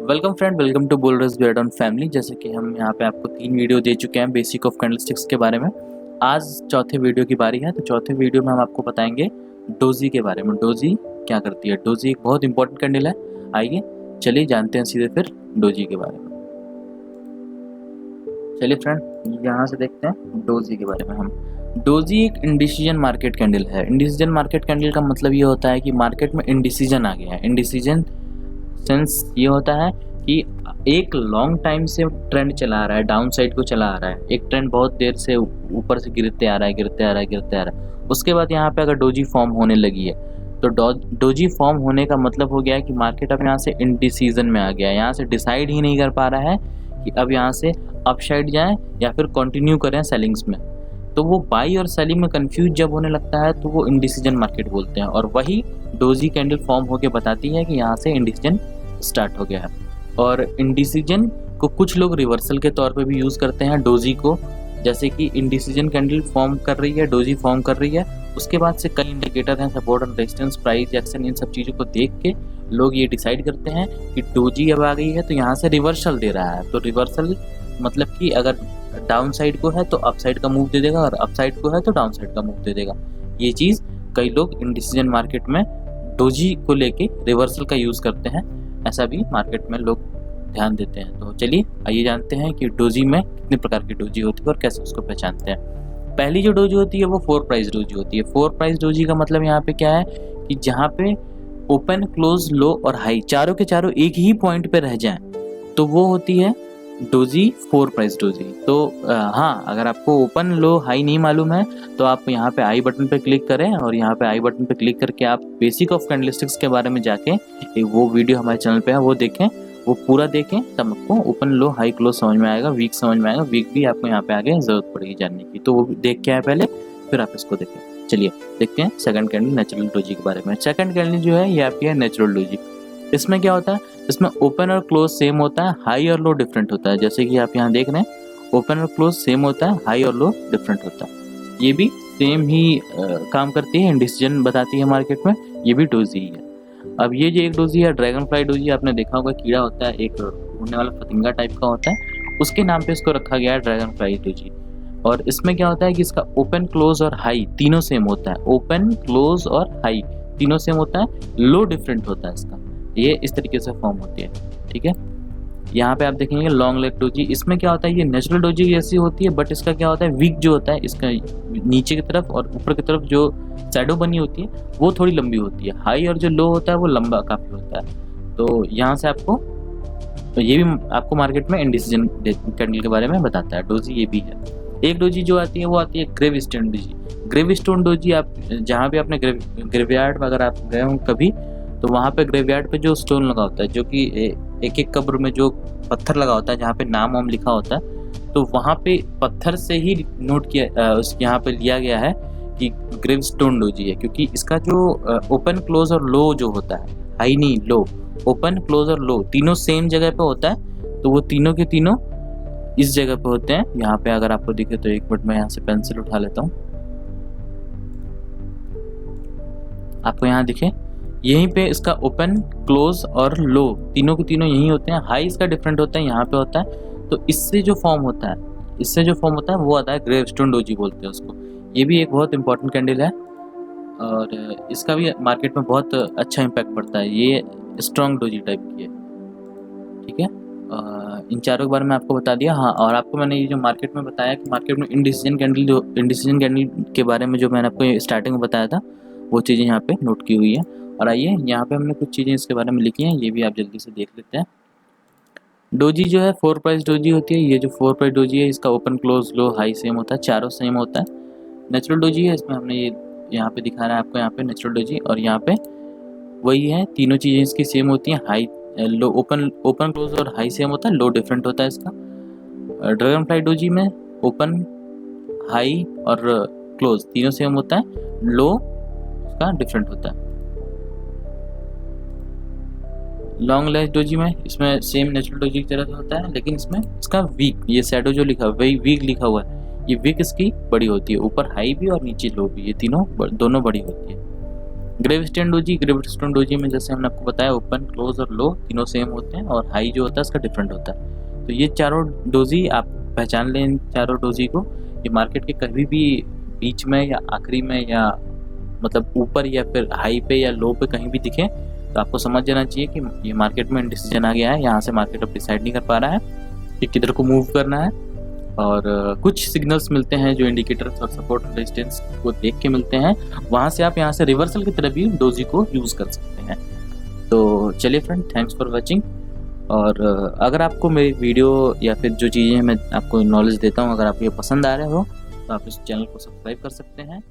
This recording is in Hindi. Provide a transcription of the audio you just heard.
वेलकम फ्रेंड, वेलकम टू बुलरस बियर्ड ऑन फैमिली। जैसे कि हम यहाँ पे आपको 3 वीडियो दे चुके हैं बेसिक ऑफ कैंडलस्टिक्स के बारे में। आज चौथे वीडियो की बारी है। तो चौथे वीडियो में हम आपको बताएंगे डोजी के बारे में। डोजी क्या करती है? डोजी एक बहुत इंपॉर्टेंट कैंडल है। आइए चलिए जानते हैं सीधे फिर डोजी के बारे में। चलिए फ्रेंड यहाँ से देखते हैं डोजी के बारे में हम। डोजी एक इंडिसीजन मार्केट कैंडल है। इंडिसीजन मार्केट कैंडल का मतलब ये होता है कि मार्केट में इंडिसीजन आ गया है। इंडिसीजन सेंस ये होता है कि एक लॉन्ग टाइम से ट्रेंड चला आ रहा है, डाउन साइड को चला आ रहा है। एक ट्रेंड बहुत देर से ऊपर से गिरते आ रहा है। उसके बाद यहाँ पे अगर डोजी फॉर्म होने लगी है तो डोजी फॉर्म होने का मतलब हो गया है कि मार्केट अब यहाँ से इंडिसीजन में आ गया है। यहाँ से डिसाइड ही नहीं कर पा रहा है कि अब यहाँ से अपसाइड जाएं या फिर कंटिन्यू करें सेलिंग्स में। तो वो बाई और सेलिंग में कंफ्यूज जब होने लगता है तो वो इंडिसीजन मार्केट बोलते हैं, और वही डोजी कैंडल फॉर्म होके बताती है कि यहाँ से इंडिसीजन स्टार्ट हो गया है। और इंडिसीजन को कुछ लोग रिवर्सल के तौर पे भी यूज़ करते हैं डोजी को। जैसे कि इंडिसीजन कैंडल फॉर्म कर रही है, डोजी फॉर्म कर रही है, उसके बाद से कई इंडिकेटर हैं, सपोर्ट और रेजिस्टेंस, प्राइस एक्शन, इन सब चीज़ों को देख के लोग ये डिसाइड करते हैं कि डोजी अब आ गई है तो यहाँ से रिवर्सल दे रहा है। तो रिवर्सल मतलब कि अगर डाउन साइड को है तो अप साइड का मूव दे देगा, और अप साइड को है तो डाउन साइड का मूव दे देगा। ये चीज़ कई लोग इंडिसीजन मार्केट में डोजी को लेके रिवर्सल का यूज़ करते हैं, ऐसा भी मार्केट में लोग ध्यान देते हैं। तो चलिए आइए जानते हैं कि डोजी में कितने प्रकार की डोजी होती है और कैसे उसको पहचानते हैं। पहली जो डोजी होती है वो 4 प्राइस डोजी होती है। 4 प्राइस डोजी का मतलब यहाँ पे क्या है कि जहाँ पे ओपन, क्लोज, लो और हाई चारों के चारों एक ही पॉइंट पे रह जाएं तो वो होती है डोजी 4 प्राइस डोजी। तो हाँ, अगर आपको ओपन, लो, हाई नहीं मालूम है तो आप यहाँ पे आई बटन पे क्लिक करें, और यहाँ पे आई बटन पे क्लिक करके आप बेसिक ऑफ कैंडलस्टिक्स के बारे में जाके एक वो वीडियो हमारे चैनल पे है वो देखें, वो पूरा देखें, तब आपको ओपन, लो, हाई, क्लोज समझ में आएगा, वीक समझ में आएगा। वीक भी आपको यहाँ पे आगे जरूरत पड़ेगी जानने की, तो वो देख के आए पहले, फिर आप इसको देखें। चलिए देखते हैं सेकंड कैंडल नेचुरल डोजी के बारे में। सेकंड कैंडल जो है ये आपकी है नेचुरल डोजी। इसमें क्या होता है? इसमें ओपन और क्लोज सेम होता है, हाई और लो डिफरेंट होता है। जैसे कि आप यहाँ देख रहे हैं ओपन और क्लोज सेम होता है, हाई और लो डिफरेंट होता है। ये भी सेम ही काम करती है, इंडिसीजन बताती है मार्केट में, ये भी डोजी ही है। अब ये जो एक डोजी है ड्रैगन फ्लाई डोजी, आपने देखा होगा कीड़ा होता है, एक उड़ने वाला फतिंगा टाइप का होता है, उसके नाम पे इसको रखा गया है ड्रैगन फ्लाई डोजी। और इसमें क्या होता है कि इसका ओपन, क्लोज और हाई तीनों सेम होता है। ओपन, क्लोज और हाई तीनों सेम होता है, लो डिफरेंट होता है इसका। ये इस तरीके से फॉर्म होती है, ठीक है। यहाँ पे आप देखेंगे लॉन्ग लेग डोजी। इसमें क्या होता है, ये नेचुरल डोजी जैसी होती है, बट इसका क्या होता है, वीक जो होता है इसका नीचे की तरफ और ऊपर की तरफ जो शैडो बनी होती है वो थोड़ी लंबी होती है। हाई और जो लो होता है वो लंबा काफ़ी होता है। तो यहाँ से आपको, तो ये भी आपको मार्केट में इंडिसीजन कैंडल के बारे में बताता है। डोजी ये भी है। एक डोजी जो आती है वो आती है gravestone doji. Gravestone doji, आप जहाँ भी आपने ग्रेवयार्ड अगर आप गए हों कभी, तो वहाँ पे ग्रेवयार्ड पे जो स्टोन लगा होता है, जो कि एक एक कब्र में जो पत्थर लगा होता है जहाँ पे नाम वाम लिखा होता है, तो वहाँ पे पत्थर से ही नोट किया, यहाँ पे लिया गया है कि ग्रेव स्टोन डोजी है, क्योंकि इसका जो ओपन, क्लोज और लो जो होता है, हाई नहीं लो, ओपन, क्लोज और लो तीनों सेम जगह पे होता है, तो वो तीनों के तीनों इस जगह पे होते हैं। यहाँ पे अगर आपको दिखे तो एक मिनट में यहाँ से पेंसिल उठा लेता हूँ, आपको यहाँ दिखे यहीं पे इसका ओपन, क्लोज और लो तीनों के तीनों यही होते हैं। हाई इसका डिफरेंट होता है, यहाँ पे होता है। तो इससे जो फॉर्म होता है वो आता है ग्रेवस्टोन डोजी बोलते हैं उसको। ये भी एक बहुत इंपॉर्टेंट कैंडल है और इसका भी मार्केट में बहुत अच्छा इम्पैक्ट पड़ता है। ये स्ट्रॉन्ग डोजी टाइप की है, ठीक है। इन चारों के बारे में आपको बता दिया। हाँ, और आपको मैंने ये जो मार्केट में बताया कि मार्केट में इंडिसीजन कैंडल के बारे में जो मैंने आपको स्टार्टिंग में बताया था, वो चीज़ें यहाँ पे नोट की हुई है। और आइए यहाँ पे हमने कुछ चीज़ें इसके बारे में लिखी हैं, ये भी आप जल्दी से देख लेते हैं। डोजी जो है 4 प्राइस डोजी होती है। ये जो 4 प्राइस डोजी है इसका ओपन, क्लोज, लो, हाई सेम होता है, चारों सेम होता है। नेचुरल डोजी है, इसमें हमने ये यहाँ पे दिखा रहा है आपको, यहाँ पे नेचुरल डोजी, और यहाँ पे वही है, तीनों चीज़ें इसकी सेम होती हैं। हाई, लो, ओपन, क्लोज और हाई सेम होता है, लो डिफरेंट होता है इसका। ड्रैगन फ्लाई डोजी में ओपन, हाई और क्लोज तीनों सेम होता है, लो उसका डिफरेंट होता है। लॉन्ग लेग डोजी में इसमें सेम नेचुरल डोजी की तरह होता है, लेकिन इसमें इसका वीक, ये शैडो जो लिखा हुआ है वही वीक लिखा हुआ है, ये वीक इसकी बड़ी होती है, ऊपर हाई भी और नीचे लो भी, ये तीनों दोनों बड़ी होती है। ग्रेविस्टोन डोजी में जैसे हमने आपको बताया ओपन, क्लोज और लो तीनों सेम होते हैं, और हाई जो होता है उसका डिफरेंट होता है। तो ये चारों डोजी आप पहचान लें, इन चारों डोजी को। ये मार्केट के कभी भी बीच में या आखिरी में या मतलब ऊपर या फिर हाई पे या लो पे कहीं भी दिखे तो आपको समझ जाना चाहिए कि ये मार्केट में इंडिसीजन आ गया है। यहाँ से मार्केट अब डिसाइड नहीं कर पा रहा है कि किधर को मूव करना है। और कुछ सिग्नल्स मिलते हैं जो इंडिकेटर्स और सपोर्ट रेजिस्टेंस को देख के मिलते हैं, वहाँ से आप यहाँ से रिवर्सल की तरह भी डोजी को यूज़ कर सकते हैं। तो चलिए फ्रेंड, थैंक्स फॉर वॉचिंग। और अगर आपको मेरी वीडियो या फिर जो चीज़ें मैं आपको नॉलेज देता हूँ अगर आपको ये पसंद आ रहे हो तो आप इस चैनल को सब्सक्राइब कर सकते हैं।